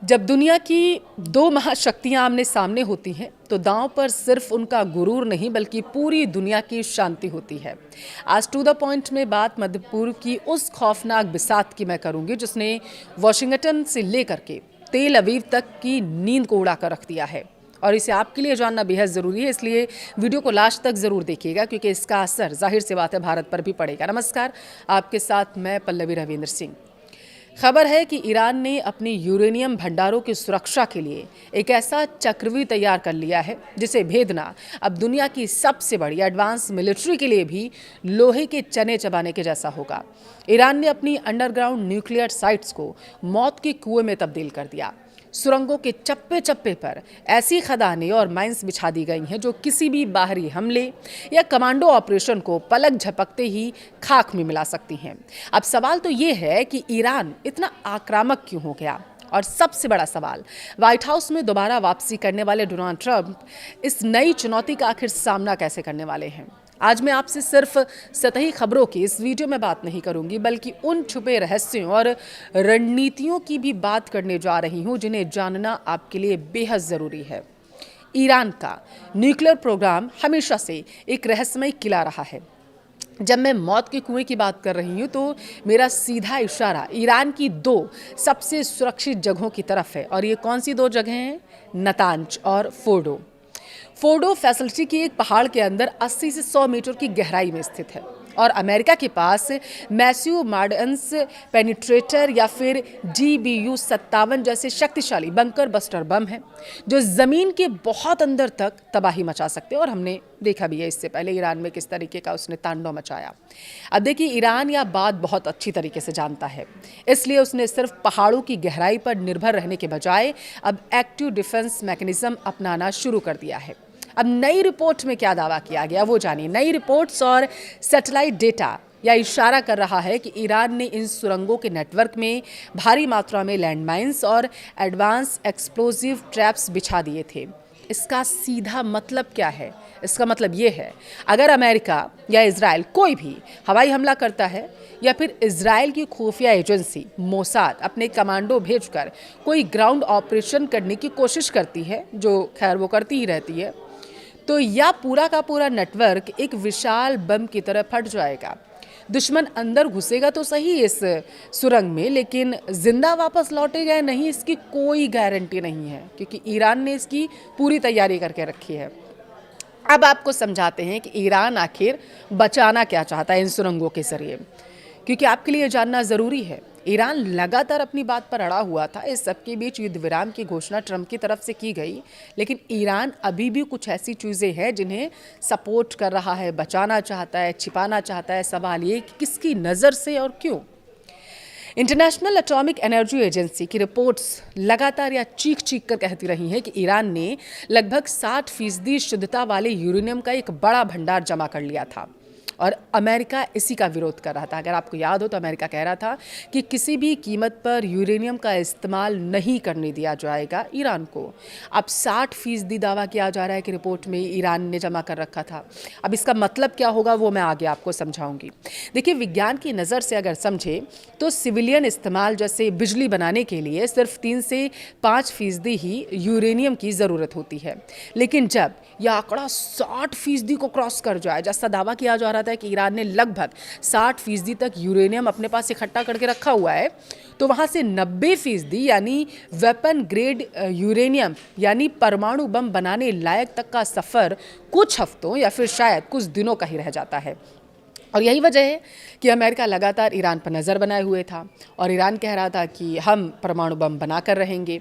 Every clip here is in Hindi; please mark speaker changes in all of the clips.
Speaker 1: जब दुनिया की दो महाशक्तियां आमने सामने होती हैं तो दांव पर सिर्फ उनका गुरूर नहीं बल्कि पूरी दुनिया की शांति होती है। आज टू द पॉइंट में बात मध्य पूर्व की उस खौफनाक बिसात की मैं करूंगी जिसने वॉशिंगटन से लेकर के तेल अवीव तक की नींद को उड़ा कर रख दिया है। और इसे आपके लिए जानना बेहद ज़रूरी है, इसलिए वीडियो को लास्ट तक ज़रूर देखिएगा क्योंकि इसका असर जाहिर सी बात है भारत पर भी पड़ेगा। नमस्कार, आपके साथ मैं पल्लवी रविंद्र सिंह। खबर है कि ईरान ने अपनी यूरेनियम भंडारों की सुरक्षा के लिए एक ऐसा चक्रव्यूह तैयार कर लिया है जिसे भेदना अब दुनिया की सबसे बड़ी एडवांस मिलिट्री के लिए भी लोहे के चने चबाने के जैसा होगा। ईरान ने अपनी अंडरग्राउंड न्यूक्लियर साइट्स को मौत के कुएं में तब्दील कर दिया। सुरंगों के चप्पे चप्पे पर ऐसी खदानें और माइंस बिछा दी गई हैं जो किसी भी बाहरी हमले या कमांडो ऑपरेशन को पलक झपकते ही खाक में मिला सकती हैं। अब सवाल तो ये है कि ईरान इतना आक्रामक क्यों हो गया, और सबसे बड़ा सवाल, व्हाइट हाउस में दोबारा वापसी करने वाले डोनाल्ड ट्रंप इस नई चुनौती का आखिर सामना कैसे करने वाले हैं। आज मैं आपसे सिर्फ सतही खबरों की इस वीडियो में बात नहीं करूंगी बल्कि उन छुपे रहस्यों और रणनीतियों की भी बात करने जा रही हूं जिन्हें जानना आपके लिए बेहद ज़रूरी है। ईरान का न्यूक्लियर प्रोग्राम हमेशा से एक रहस्यमय किला रहा है। जब मैं मौत के कुएं की बात कर रही हूँ तो मेरा सीधा इशारा ईरान की दो सबसे सुरक्षित जगहों की तरफ है। और ये कौन सी दो जगहें हैं? नतांज और फोर्डो। फोर्डो फैसिलिटी की एक पहाड़ के अंदर 80 से 100 मीटर की गहराई में स्थित है और अमेरिका के पास मैसिव मार्डेंस पेनिट्रेटर या फिर GBU-57 जैसे शक्तिशाली बंकर बस्टर बम हैं जो ज़मीन के बहुत अंदर तक तबाही मचा सकते हैं। और हमने देखा भी है इससे पहले ईरान में किस तरीके का उसने तांडव मचाया। अब देखिए, ईरान यह बात बहुत अच्छी तरीके से जानता है, इसलिए उसने सिर्फ पहाड़ों की गहराई पर निर्भर रहने के बजाय अब एक्टिव डिफेंस मैकेनिज्म अपनाना शुरू कर दिया है। अब नई रिपोर्ट में क्या दावा किया गया वो जानिए। नई रिपोर्ट्स और सैटेलाइट डेटा यह इशारा कर रहा है कि ईरान ने इन सुरंगों के नेटवर्क में भारी मात्रा में लैंडमाइंस और एडवांस एक्सप्लोजिव ट्रैप्स बिछा दिए थे। इसका सीधा मतलब क्या है? इसका मतलब ये है, अगर अमेरिका या इजराइल कोई भी हवाई हमला करता है या फिर इजराइल की खुफिया एजेंसी मोसाद अपने कमांडो भेजकर कोई ग्राउंड ऑपरेशन करने की कोशिश करती है, जो खैर वो करती ही रहती है, तो यह पूरा का पूरा नेटवर्क एक विशाल बम की तरह फट जाएगा। दुश्मन अंदर घुसेगा तो सही इस सुरंग में, लेकिन जिंदा वापस लौटेगा या नहीं इसकी कोई गारंटी नहीं है क्योंकि ईरान ने इसकी पूरी तैयारी करके रखी है। अब आपको समझाते हैं कि ईरान आखिर बचाना क्या चाहता है इन सुरंगों के जरिए, क्योंकि आपके लिए जानना ज़रूरी है। ईरान लगातार अपनी बात पर अड़ा हुआ था। इस सबके बीच युद्ध विराम की घोषणा ट्रंप की तरफ से की गई, लेकिन ईरान अभी भी कुछ ऐसी चीज़ें हैं जिन्हें सपोर्ट कर रहा है, बचाना चाहता है, छिपाना चाहता है। सवाल ये कि किसकी नज़र से और क्यों। इंटरनेशनल एटॉमिक एनर्जी एजेंसी की रिपोर्ट्स लगातार या चीख चीख कर कहती रही हैं कि ईरान ने लगभग 60% शुद्धता वाले यूरेनियम का एक बड़ा भंडार जमा कर लिया था और अमेरिका इसी का विरोध कर रहा था। अगर आपको याद हो तो अमेरिका कह रहा था कि किसी भी कीमत पर यूरेनियम का इस्तेमाल नहीं करने दिया जाएगा ईरान को। अब 60% दावा किया जा रहा है कि रिपोर्ट में ईरान ने जमा कर रखा था। अब इसका मतलब क्या होगा वो मैं आगे आपको समझाऊंगी। देखिए, विज्ञान की नज़र से अगर समझे तो सिविलियन इस्तेमाल जैसे बिजली बनाने के लिए सिर्फ 3 से 5% ही यूरेनियम की ज़रूरत होती है, लेकिन जब यह आंकड़ा 60% को क्रॉस कर जाए, जैसा दावा किया जा रहा था कि ईरान ने लगभग 60% तक यूरेनियम अपने पास इकट्ठा करके रखा हुआ है, तो वहाँ से 90% यानी वेपन ग्रेड यूरेनियम यानी परमाणु बम बनाने लायक तक का सफ़र कुछ हफ्तों या फिर शायद कुछ दिनों का ही रह जाता है। और यही वजह है कि अमेरिका लगातार ईरान पर नज़र बनाए हुए था और ईरान कह रहा था कि हम परमाणु बम बनाकर रहेंगे।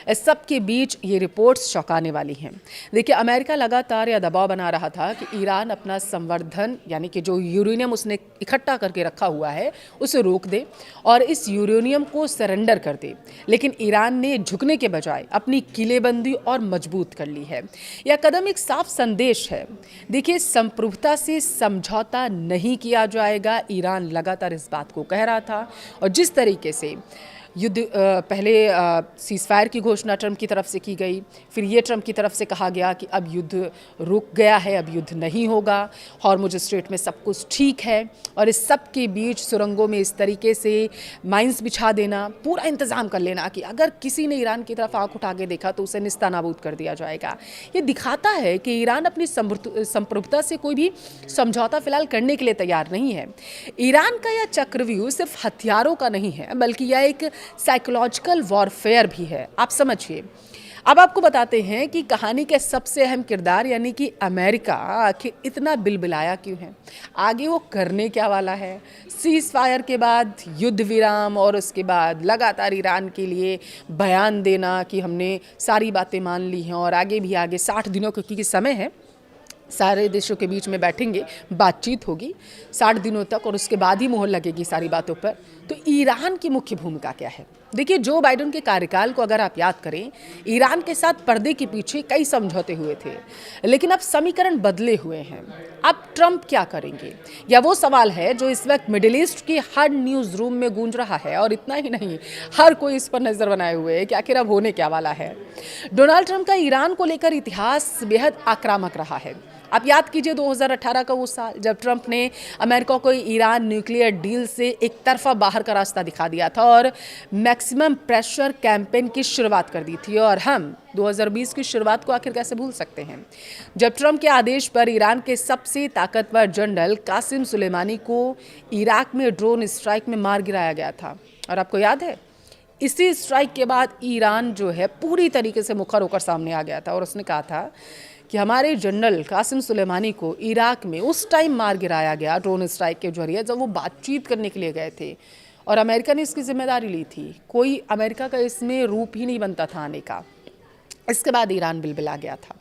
Speaker 1: इस सब के बीच ये रिपोर्ट्स चौंकाने वाली हैं। देखिए, अमेरिका लगातार यह दबाव बना रहा था कि ईरान अपना संवर्धन यानी कि जो यूरेनियम उसने इकट्ठा करके रखा हुआ है उसे रोक दे और इस यूरेनियम को सरेंडर कर दे, लेकिन ईरान ने झुकने के बजाय अपनी किलेबंदी और मजबूत कर ली है। यह कदम एक साफ संदेश है। देखिए, संप्रभुता से समझौता नहीं किया जाएगा, ईरान लगातार इस बात को कह रहा था। और जिस तरीके से पहले सीज़ फायर की घोषणा ट्रंप की तरफ से की गई, फिर ये ट्रंप की तरफ से कहा गया कि अब युद्ध रुक गया है, अब युद्ध नहीं होगा, हॉर्मुज़ स्ट्रेट में सब कुछ ठीक है। और इस सब के बीच सुरंगों में इस तरीके से माइंस बिछा देना, पूरा इंतज़ाम कर लेना कि अगर किसी ने ईरान की तरफ आँख उठा के देखा तो उसे निस्तानाबूद कर दिया जाएगा। ये दिखाता है कि ईरान अपनी संप्रभुता से कोई भी समझौता फिलहाल करने के लिए तैयार नहीं है। ईरान का यह चक्रव्यूह सिर्फ हथियारों का नहीं है, बल्कि यह एक साइकोलॉजिकल वॉरफेयर भी है। आप समझिए। अब आपको बताते हैं कि कहानी के सबसे अहम किरदार यानी कि अमेरिका आखिर इतना बिलबिलाया क्यों है, आगे वो करने क्या वाला है। सीज़ फायर के बाद युद्ध विराम और उसके बाद लगातार ईरान के लिए बयान देना कि हमने सारी बातें मान ली हैं और आगे भी आगे 60 दिनों की समय है, सारे देशों के बीच में बैठेंगे, बातचीत होगी 60 दिनों तक और उसके बाद ही मोहर लगेगी सारी बातों पर। तो ईरान की मुख्य भूमिका क्या है? देखिए, जो बाइडेन के कार्यकाल को अगर आप याद करें, ईरान के साथ पर्दे के पीछे कई समझौते हुए थे, लेकिन अब समीकरण बदले हुए हैं। अब ट्रंप क्या करेंगे, या वो सवाल है जो इस वक्त मिडिल ईस्ट की हर न्यूज़ रूम में गूंज रहा है। और इतना ही नहीं, हर कोई इस पर नज़र बनाए हुए है कि आखिर अब होने क्या वाला है। डोनाल्ड ट्रंप का ईरान को लेकर इतिहास बेहद आक्रामक रहा है। आप याद कीजिए 2018 का वो साल जब ट्रंप ने अमेरिका को ईरान न्यूक्लियर डील से एक तरफा बाहर का रास्ता दिखा दिया था और मैक्सिमम प्रेशर कैंपेन की शुरुआत कर दी थी। और हम 2020 की शुरुआत को आखिर कैसे भूल सकते हैं, जब ट्रंप के आदेश पर ईरान के सबसे ताकतवर जनरल कासिम सुलेमानी को इराक में ड्रोन स्ट्राइक में मार गिराया गया था। और आपको याद है, इसी स्ट्राइक के बाद ईरान जो है पूरी तरीके से मुखर होकर सामने आ गया था और उसने कहा था कि हमारे जनरल कासिम सुलेमानी को इराक में उस टाइम मार गिराया गया ड्रोन स्ट्राइक के जरिए जब वो बातचीत करने के लिए गए थे और अमेरिका ने इसकी जिम्मेदारी ली थी। कोई अमेरिका का इसमें रूप ही नहीं बनता था आने का। इसके बाद ईरान बिलबिला गया था।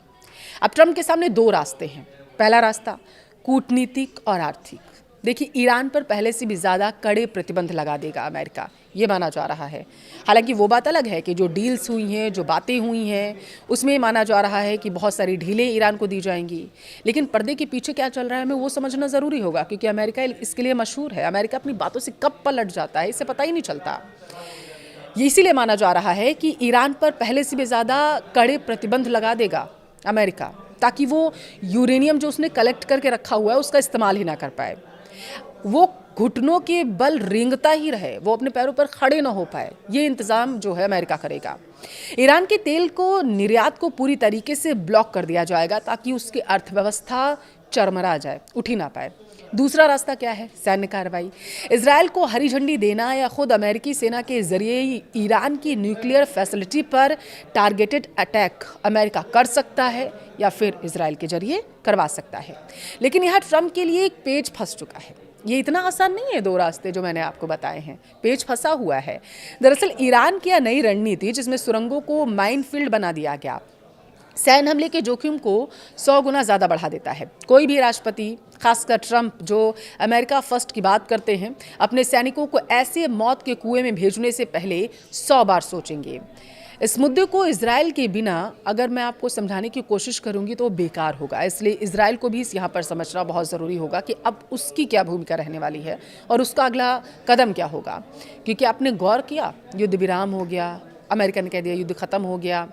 Speaker 1: अब ट्रंप के सामने दो रास्ते हैं। पहला रास्ता कूटनीतिक और आर्थिक। देखिए, ईरान पर पहले से भी ज़्यादा कड़े प्रतिबंध लगा देगा अमेरिका, ये माना जा रहा है। हालांकि वो बात अलग है कि जो डील्स हुई हैं, जो बातें हुई हैं, उसमें माना जा रहा है कि बहुत सारी ढीलें ईरान को दी जाएंगी। लेकिन पर्दे के पीछे क्या चल रहा है हमें वो समझना ज़रूरी होगा, क्योंकि अमेरिका इसके लिए मशहूर है। अमेरिका अपनी बातों से कब पलट जाता है इसे पता ही नहीं चलता। ये इसीलिए माना जा रहा है कि ईरान पर पहले से भी ज़्यादा कड़े प्रतिबंध लगा देगा अमेरिका, ताकि वो यूरेनियम जो उसने कलेक्ट करके रखा हुआ है उसका इस्तेमाल ही ना कर पाए, वो घुटनों के बल रेंगता ही रहे, वो अपने पैरों पर खड़े ना हो पाए। ये इंतज़ाम जो है अमेरिका करेगा। ईरान के तेल को निर्यात को पूरी तरीके से ब्लॉक कर दिया जाएगा ताकि उसकी अर्थव्यवस्था चरमरा जाए, उठ ही ना पाए। दूसरा रास्ता क्या है? सैन्य कार्रवाई। इजराइल को हरी झंडी देना या खुद अमेरिकी सेना के जरिए ईरान की न्यूक्लियर फैसिलिटी पर टारगेटेड अटैक अमेरिका कर सकता है या फिर इजराइल के जरिए करवा सकता है। लेकिन यहाँ ट्रंप के लिए एक पेच फंस चुका है। ये इतना आसान नहीं है, दो रास्ते जो मैंने आपको बताए हैं, पेच फंसा हुआ है। दरअसल ईरान की यह नई रणनीति जिसमें सुरंगों को माइनफील्ड बना दिया गया, सैन्य हमले के जोखिम को 100 गुना ज़्यादा बढ़ा देता है। कोई भी राष्ट्रपति, खासकर ट्रंप जो अमेरिका फर्स्ट की बात करते हैं, अपने सैनिकों को ऐसे मौत के कुएं में भेजने से पहले 100 बार सोचेंगे। इस मुद्दे को इजराइल के बिना अगर मैं आपको समझाने की कोशिश करूंगी तो बेकार होगा। इसलिए इजराइल को भी यहाँ पर समझना बहुत ज़रूरी होगा कि अब उसकी क्या भूमिका रहने वाली है और उसका अगला कदम क्या होगा। क्योंकि आपने गौर किया, युद्ध विराम हो गया, अमेरिका ने कह दिया युद्ध ख़त्म हो गया,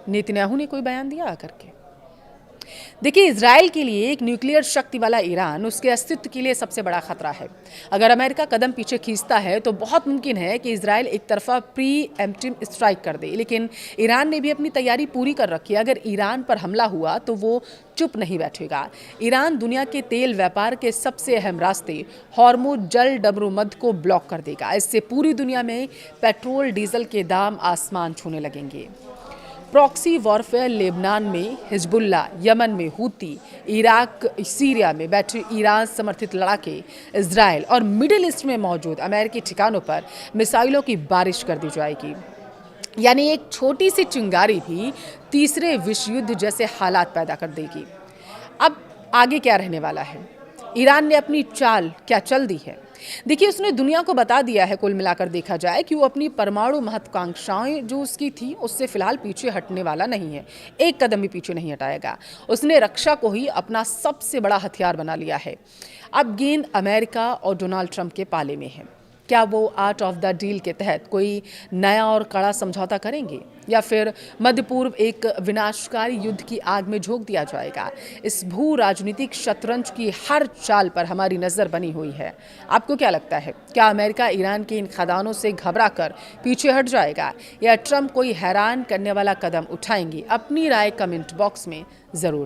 Speaker 1: नेतन्याहू ने कोई बयान दिया करके। देखिए, इजराइल के लिए एक न्यूक्लियर शक्ति वाला ईरान उसके अस्तित्व के लिए सबसे बड़ा खतरा है। अगर अमेरिका कदम पीछे खींचता है तो बहुत मुमकिन है कि इजराइल एक तरफा प्री एम्प्टिव स्ट्राइक कर दे। लेकिन ईरान ने भी अपनी तैयारी पूरी कर रखी है। अगर ईरान पर हमला हुआ तो वो चुप नहीं बैठेगा। ईरान दुनिया के तेल व्यापार के सबसे अहम रास्ते हॉर्मुज़ जल डबरूमद को ब्लॉक कर देगा। इससे पूरी दुनिया में पेट्रोल डीजल के दाम आसमान छूने लगेंगे। प्रॉक्सी वॉरफेयर लेबनान में हिजबुल्ला, यमन में हूती, इराक सीरिया में बैठे ईरान समर्थित लड़ाके, इजराइल और मिडिल ईस्ट में मौजूद अमेरिकी ठिकानों पर मिसाइलों की बारिश कर दी जाएगी। यानी एक छोटी सी चिंगारी भी तीसरे विश्व युद्ध जैसे हालात पैदा कर देगी। अब आगे क्या रहने वाला है? ईरान ने अपनी चाल क्या चल दी है? देखिए, उसने दुनिया को बता दिया है, कुल मिलाकर देखा जाए, कि वो अपनी परमाणु महत्वाकांक्षाएं जो उसकी थी उससे फिलहाल पीछे हटने वाला नहीं है। एक कदम भी पीछे नहीं हटाएगा। उसने रक्षा को ही अपना सबसे बड़ा हथियार बना लिया है। अब गेंद अमेरिका और डोनाल्ड ट्रंप के पाले में है। क्या वो आर्ट ऑफ द डील के तहत कोई नया और कड़ा समझौता करेंगे या फिर मध्य पूर्व एक विनाशकारी युद्ध की आग में झोंक दिया जाएगा? इस भू राजनीतिक शतरंज की हर चाल पर हमारी नज़र बनी हुई है। आपको क्या लगता है, क्या अमेरिका ईरान के इन खदानों से घबराकर पीछे हट जाएगा या ट्रंप कोई हैरान करने वाला कदम उठाएंगे? अपनी राय कमेंट बॉक्स में ज़रूर